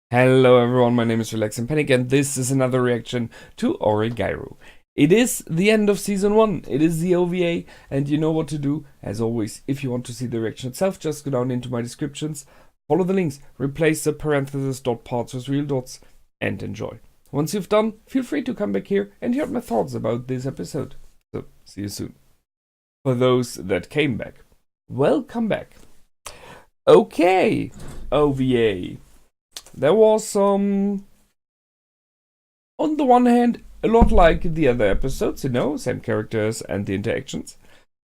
Hello everyone, my name is Relax and Panic and this is another reaction to Oregairu. It is the end of season 1, it is the OVA, and you know what to do. As always, if you want to see the reaction itself, just go down into my descriptions, follow the links, replace the parentheses dot parts with real dots, and enjoy. Once you've done, feel free to come back here and hear my thoughts about this episode. So, see you soon. For those that came back, welcome back. Okay, OVA. There was on the one hand, a lot like the other episodes, same characters and the interactions.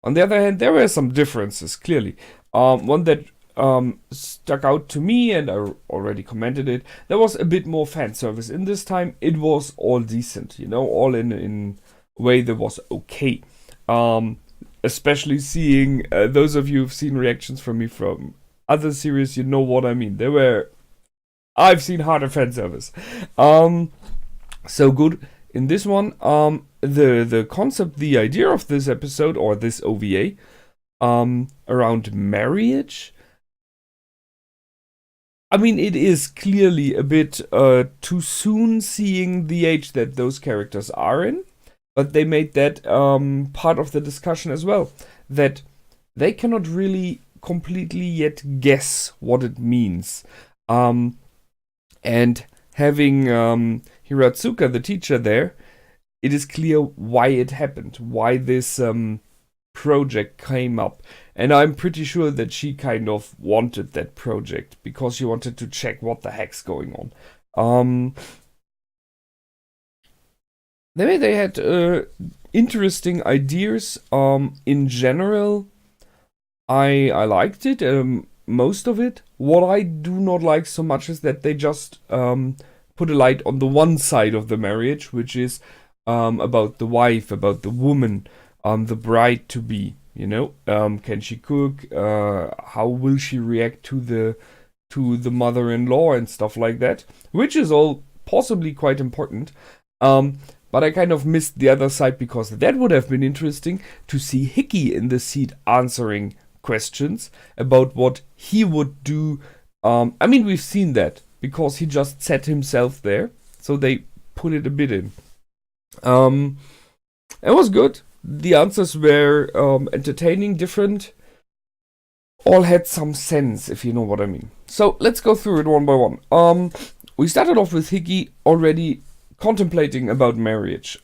On the other hand, there were some differences, clearly. One that stuck out to me, and I already commented it, there was a bit more fan service. In this time, it was all decent, all in a way that was okay. Especially seeing those of you who've seen reactions from me from other series, you know what I mean. I've seen harder fan service. So good. In this one, the concept, the idea of this episode or this OVA, around marriage. I mean, it is clearly a bit too soon, seeing the age that those characters are in, but they made that part of the discussion as well, that they cannot really completely yet guess what it means. And having Hiratsuka, the teacher, there, it is clear why it happened, why this project came up. And I'm pretty sure that she kind of wanted that project because she wanted to check what the heck's going on. They had interesting ideas. In general, I liked it. Most of it. What I do not like so much is that they just put a light on the one side of the marriage, which is about the wife, about the woman, the bride to be. Can she cook? How will she react to the mother-in-law and stuff like that, which is all possibly quite important. But I kind of missed the other side because that would have been interesting to see Hikki in the seat answering questions about what he would do. I mean, we've seen that because he just set himself there, so they put it a bit in. It was good. The answers were entertaining, different, all had some sense, if you know what I mean. So let's go through it one by one. We started off with Hikki already contemplating about marriage.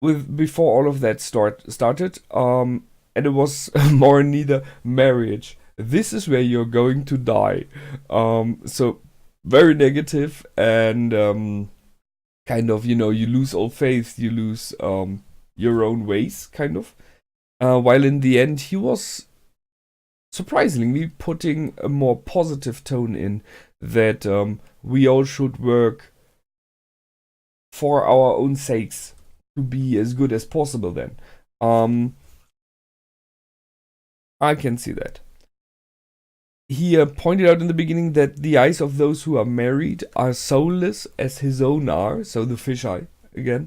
Before all of that started. And it was more neither marriage. This is where you're going to die. So very negative and kind of, you lose all faith, you lose your own ways, kind of. While in the end, he was surprisingly putting a more positive tone in that we all should work for our own sakes to be as good as possible then. I can see that. He pointed out in the beginning that the eyes of those who are married are soulless as his own are, so the fisheye again.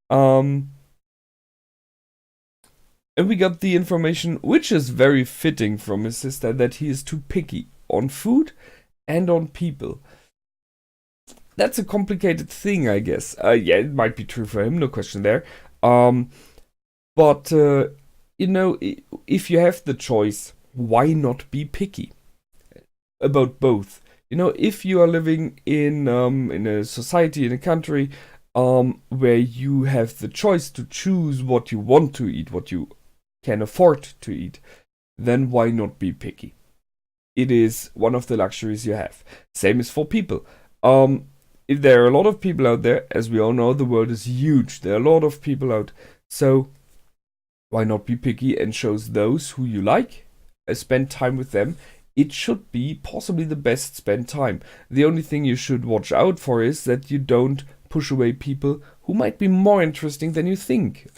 And we got the information, which is very fitting from his sister, that he is too picky on food and on people. That's a complicated thing, I guess. Yeah, it might be true for him, no question there. But if you have the choice, why not be picky about both? If you are living in a society, in a country, where you have the choice to choose what you want to eat, what you can afford to eat, then why not be picky? It is one of the luxuries you have. Same is for people. If there are a lot of people out there, as we all know, the world is huge. There are a lot of people out. So why not be picky and choose those who you like, spend time with them. It should be possibly the best spent time. The only thing you should watch out for is that you don't push away people who might be more interesting than you think,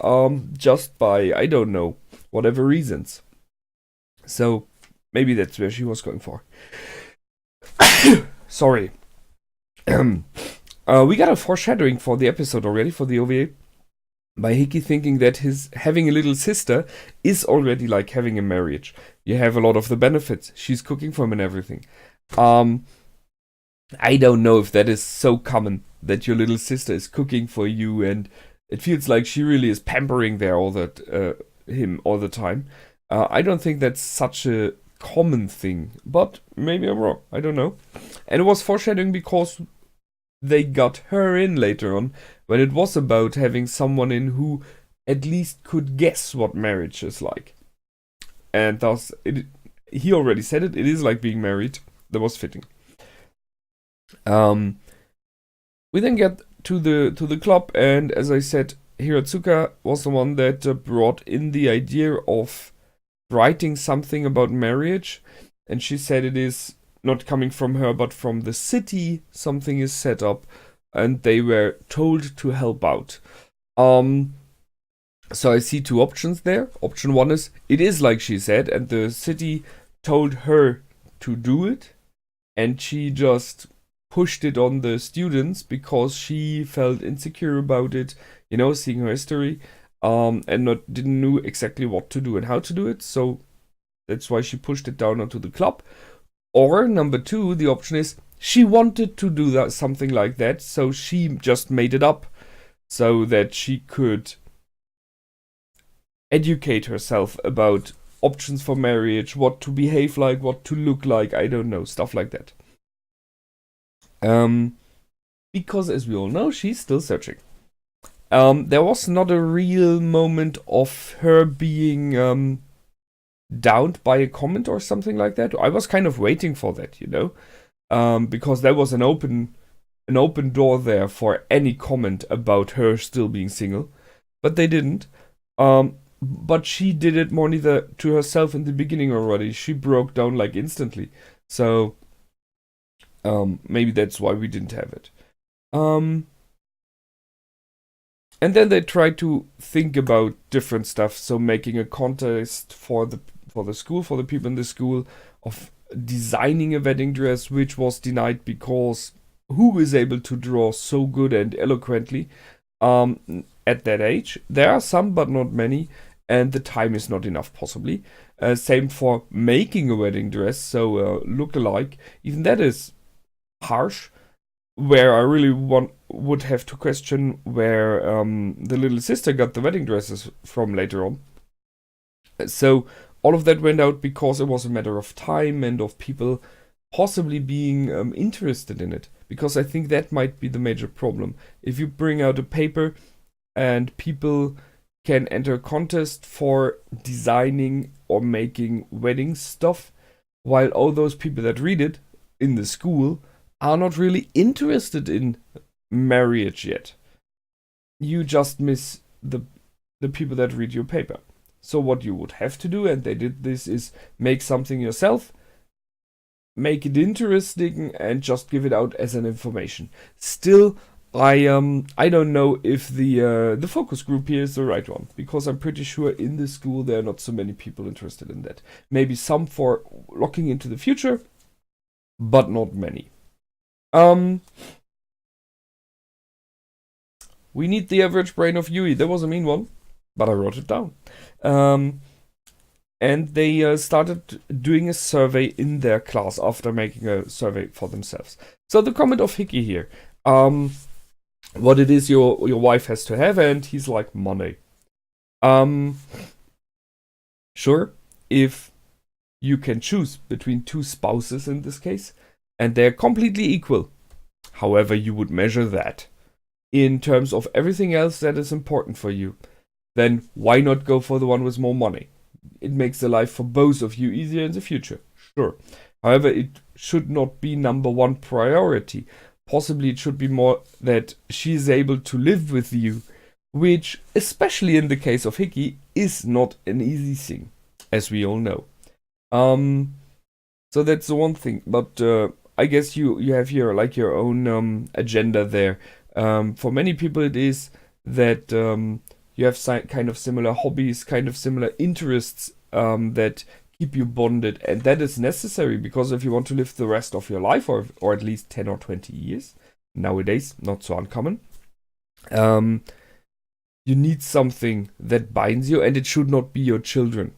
just by, I don't know, whatever reasons. So maybe that's where she was going for. Sorry. We got a foreshadowing for the episode already, for the OVA, by Hikki thinking that his having a little sister is already like having a marriage. You have a lot of the benefits. She's cooking for him and everything. I don't know if that is so common that your little sister is cooking for you and it feels like she really is pampering there all that him all the time. I don't think that's such a common thing, but maybe I'm wrong. I don't know. And it was foreshadowing because they got her in later on when it was about having someone in who at least could guess what marriage is like. And thus, he already said it. It is like being married. That was fitting. We then get to the club, and as I said, Hiratsuka was the one that brought in the idea of writing something about marriage, and she said it is not coming from her but from the city. Something is set up, and they were told to help out. So I see two options there. Option one is it is like she said, and the city told her to do it, and she just pushed it on the students because she felt insecure about it, seeing her history, and didn't know exactly what to do and how to do it. So that's why she pushed it down onto the club. Or number two, the option is she wanted to do that, something like that, so she just made it up so that she could educate herself about options for marriage, what to behave like, what to look like, I don't know, stuff like that. Because as we all know, she's still searching. There was not a real moment of her being downed by a comment or something like that. I was kind of waiting for that, because there was an open door there for any comment about her still being single, but they didn't. But she did it more neither to herself in the beginning already. She broke down like instantly. So maybe that's why we didn't have it. And then they tried to think about different stuff. So making a contest for the school, for the people in the school, of designing a wedding dress, which was denied because who is able to draw so good and eloquently at that age? There are some, but not many, and the time is not enough, possibly. Same for making a wedding dress, so look-alike. Even that is harsh, where I really would have to question where the little sister got the wedding dresses from later on. So all of that went out because it was a matter of time and of people possibly being interested in it. Because I think that might be the major problem. If you bring out a paper and people can enter a contest for designing or making wedding stuff, while all those people that read it in the school are not really interested in marriage yet, you just miss the people that read your paper. So what you would have to do, and they did this, is make something yourself, make it interesting, and just give it out as an information. Still, I don't know if the focus group here is the right one, because I'm pretty sure in the school there are not so many people interested in that. Maybe some for looking into the future, but not many. We need the average brain of Yui. That was a mean one, but I wrote it down. And they started doing a survey in their class after making a survey for themselves. So the comment of Hikki here, what it is your wife has to have, and he's like, money. Sure, if you can choose between two spouses in this case, and they're completely equal, however you would measure that, in terms of everything else that is important for you, then why not go for the one with more money? It makes the life for both of you easier in the future, sure. However, it should not be number one priority. Possibly it should be more that she is able to live with you, which, especially in the case of Hikki, is not an easy thing, as we all know. So that's the one thing, but I guess you have here like your own agenda there. For many people it is that you have kind of similar hobbies, kind of similar interests that keep you bonded, and that is necessary because if you want to live the rest of your life, or at least 10 or 20 years, nowadays, not so uncommon, you need something that binds you, and it should not be your children.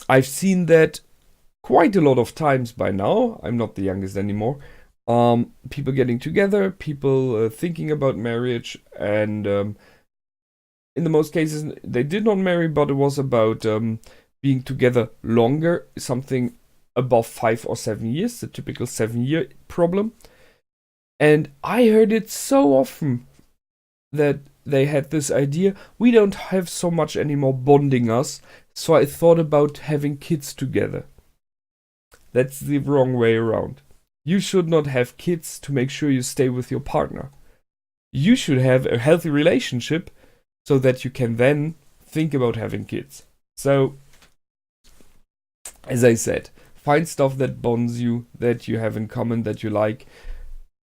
I've seen that quite a lot of times by now. I'm not the youngest anymore. People getting together, people thinking about marriage, and in the most cases they did not marry, but it was about being together longer, something above 5 or 7 years, the typical 7-year problem. And I heard it so often that they had this idea, we don't have so much anymore bonding us, so I thought about having kids together. That's the wrong way around. You should not have kids to make sure you stay with your partner. You should have a healthy relationship so that you can then think about having kids. So, as I said, find stuff that bonds you, that you have in common, that you like.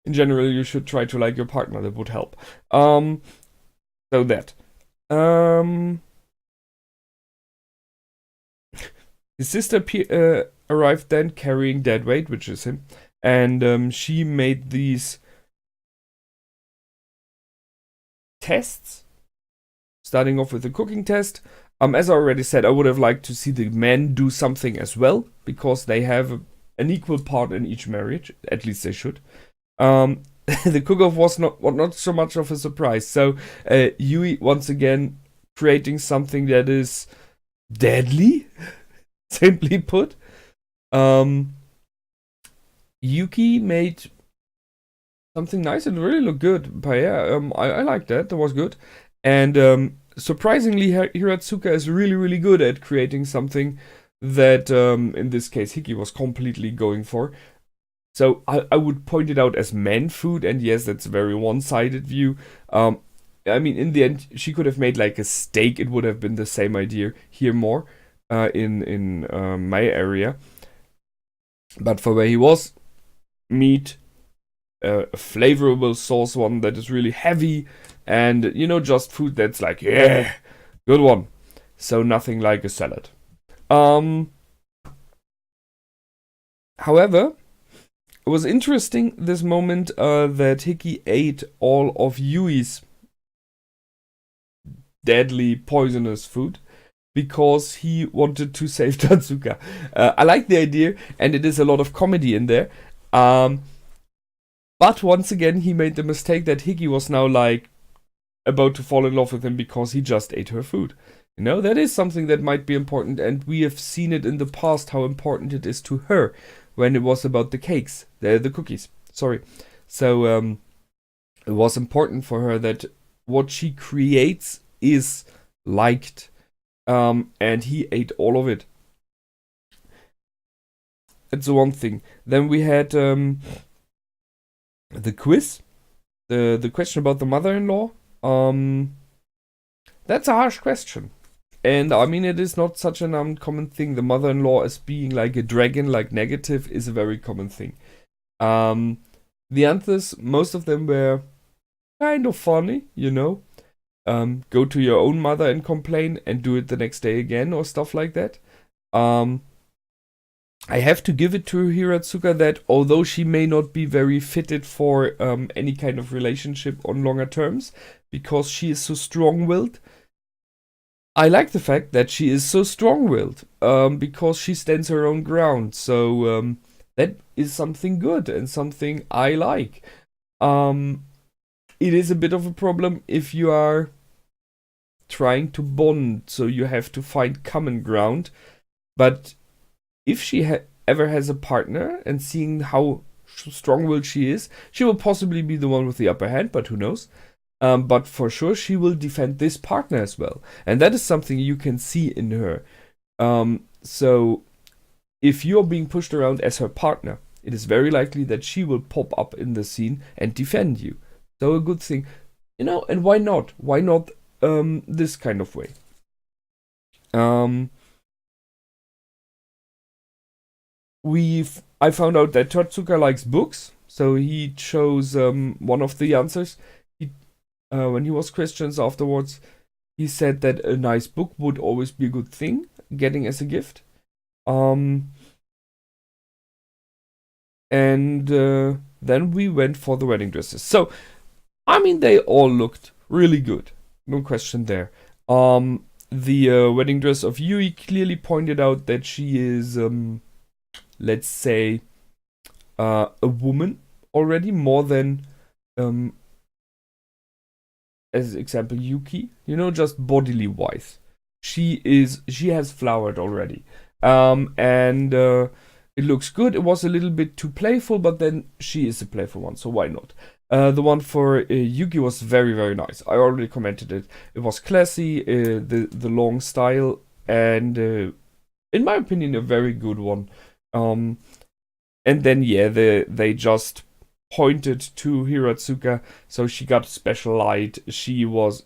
In general, you should try to like your partner. That would help. So that. His sister arrived then carrying dead weight, which is him. And she made these tests. Starting off with the cooking test. As I already said, I would have liked to see the men do something as well, because they have an equal part in each marriage. At least they should. The cook-off was not so much of a surprise. So Yui once again creating something that is deadly, simply put. Yuki made something nice and really looked good. But yeah, I liked that. That was good. And surprisingly, Hiratsuka is really, really good at creating something that, in this case, Hikki was completely going for. So I would point it out as man food, and yes, that's a very one-sided view. I mean, in the end, she could have made like a steak. It would have been the same idea here more in my area. But for where he was, meat, a flavorable sauce, one that is really heavy, and just food that's like, yeah, good one. So nothing like a salad. However, it was interesting this moment that Hikki ate all of Yui's deadly poisonous food because he wanted to save Tatsuka. I like the idea, and it is a lot of comedy in there. But once again, he made the mistake that Hikki was now like about to fall in love with him because he just ate her food. That is something that might be important, and we have seen it in the past how important it is to her when it was about the cakes, the cookies. Sorry. So it was important for her that what she creates is liked, and he ate all of it. That's the one thing. Then we had the quiz, the question about the mother-in-law. That's a harsh question. And I mean, it is not such an uncommon thing. The mother-in-law as being like a dragon, like negative, is a very common thing. The answers, most of them were kind of funny, go to your own mother and complain and do it the next day again or stuff like that. I have to give it to Hiratsuka that although she may not be very fitted for any kind of relationship on longer terms, because she is so strong-willed, I like the fact that she is so strong-willed, because she stands her own ground. So that is something good and something I like. It is a bit of a problem if you are trying to bond, so you have to find common ground. But if she ever has a partner, and seeing how strong-willed she is, she will possibly be the one with the upper hand, but who knows? But for sure, she will defend this partner as well. And that is something you can see in her. So if you're being pushed around as her partner, it is very likely that she will pop up in the scene and defend you. So a good thing. And why not? Why not this kind of way? I found out that Tatsuka likes books, so he chose one of the answers. When he was questioned afterwards, he said that a nice book would always be a good thing, getting as a gift. And then we went for the wedding dresses. So, I mean, they all looked really good. No question there. The wedding dress of Yui clearly pointed out that she is let's say, a woman already, more than, as example, Hikki. Just bodily wise, she has flowered already, and it looks good. It was a little bit too playful, but then she is a playful one, so why not? The one for Hikki was very, very nice. I already commented it. It was classy, the long style, and in my opinion, a very good one. And then they just pointed to Hiratsuka, so she got special light. She was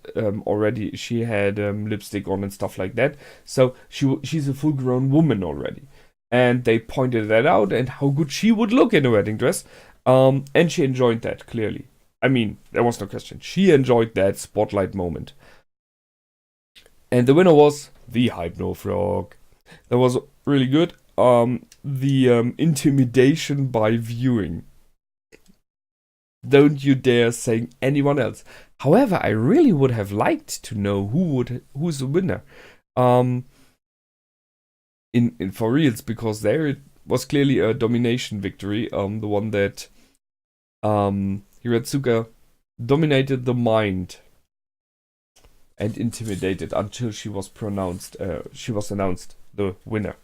she had lipstick on and stuff like that. So she's a full-grown woman already, and they pointed that out and how good she would look in a wedding dress. And she enjoyed that, clearly. I mean, there was no question. She enjoyed that spotlight moment. And the winner was the Hypno Frog. That was really good. The intimidation by viewing. Don't you dare say anyone else. However, I really would have liked to know who's the winner. In for reals, because there it was clearly a domination victory. The one that Hiratsuka dominated the mind and intimidated until she was announced the winner.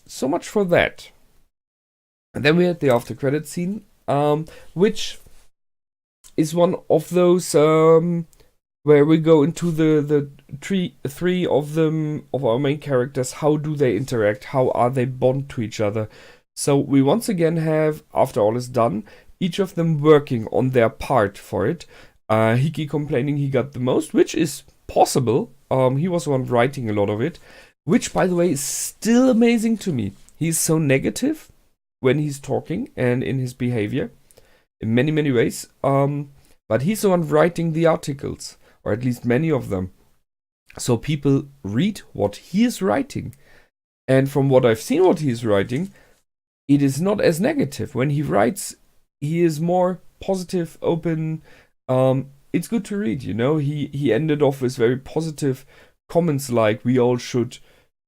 So much for that. And then we had the after credit scene, which is one of those where we go into the three of our main characters. How do they interact? How are they bond to each other? So we once again have, after all is done, each of them working on their part for it. Hikki complaining he got the most, which is possible. He was the one writing a lot of it, which, by the way, is still amazing to me. He's so negative when he's talking and in his behavior in many, many ways. But he's the one writing the articles, or at least many of them. So people read what he is writing. And from what I've seen what he is writing, it is not as negative. When he writes, he is more positive, open. It's good to read, He ended off with very positive comments like we all should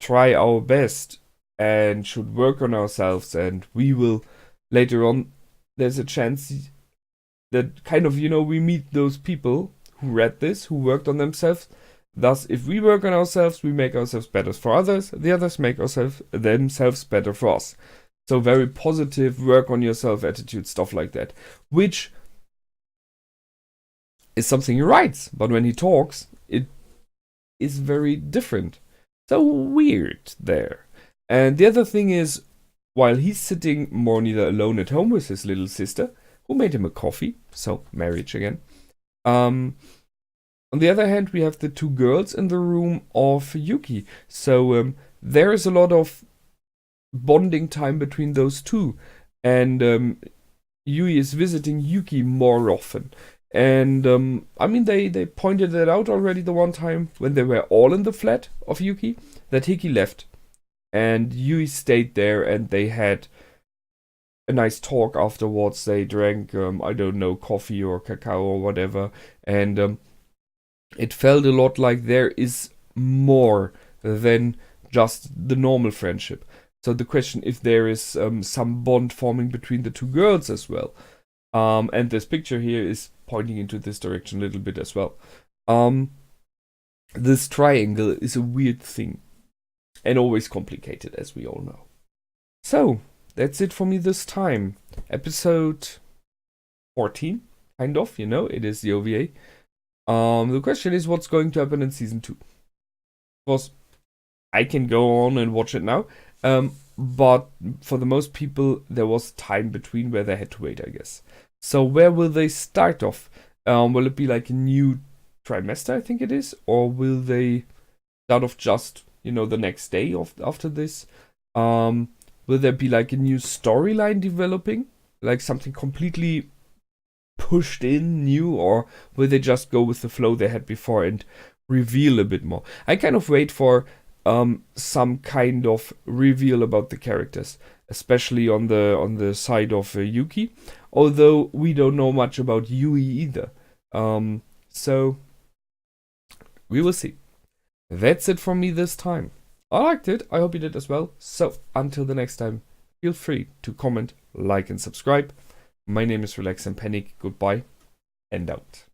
try our best and should work on ourselves, and we will later on, there's a chance that kind of, we meet those people who read this, who worked on themselves. Thus, if we work on ourselves, we make ourselves better for others. The others make themselves better for us. So very positive, work on yourself attitude, stuff like that. Which is something he writes, but when he talks, it is very different. So weird there. And the other thing is, while he's sitting more neither alone at home with his little sister, who made him a coffee, so marriage again. On the other hand, we have the two girls in the room of Hikki. So there is a lot of bonding time between those two. And Yui is visiting Hikki more often. And I mean, they pointed that out already the one time when they were all in the flat of Hikki, that Hikki left. And Yui stayed there, and they had a nice talk afterwards. They drank, I don't know, coffee or cacao or whatever. And it felt a lot like there is more than just the normal friendship. So the question, if there is some bond forming between the two girls as well. And this picture here is pointing into this direction a little bit as well. This triangle is a weird thing. And always complicated, as we all know. So, that's it for me this time. Episode 14, kind of, it is the OVA. The question is, what's going to happen in Season 2? Of course, I can go on and watch it now. But for the most people, there was time between where they had to wait, I guess. So, where will they start off? Will it be like a new trimester, I think it is? Or will they start off just the next day after this? Will there be like a new storyline developing? Like something completely pushed in, new? Or will they just go with the flow they had before and reveal a bit more? I kind of wait for some kind of reveal about the characters, especially on the side of Hikki. Although we don't know much about Yui either. So we will see. That's it from me this time. I liked it, I hope you did as well. So, until the next time, feel free to comment, like and subscribe. My name is Relax and Panic, goodbye and out.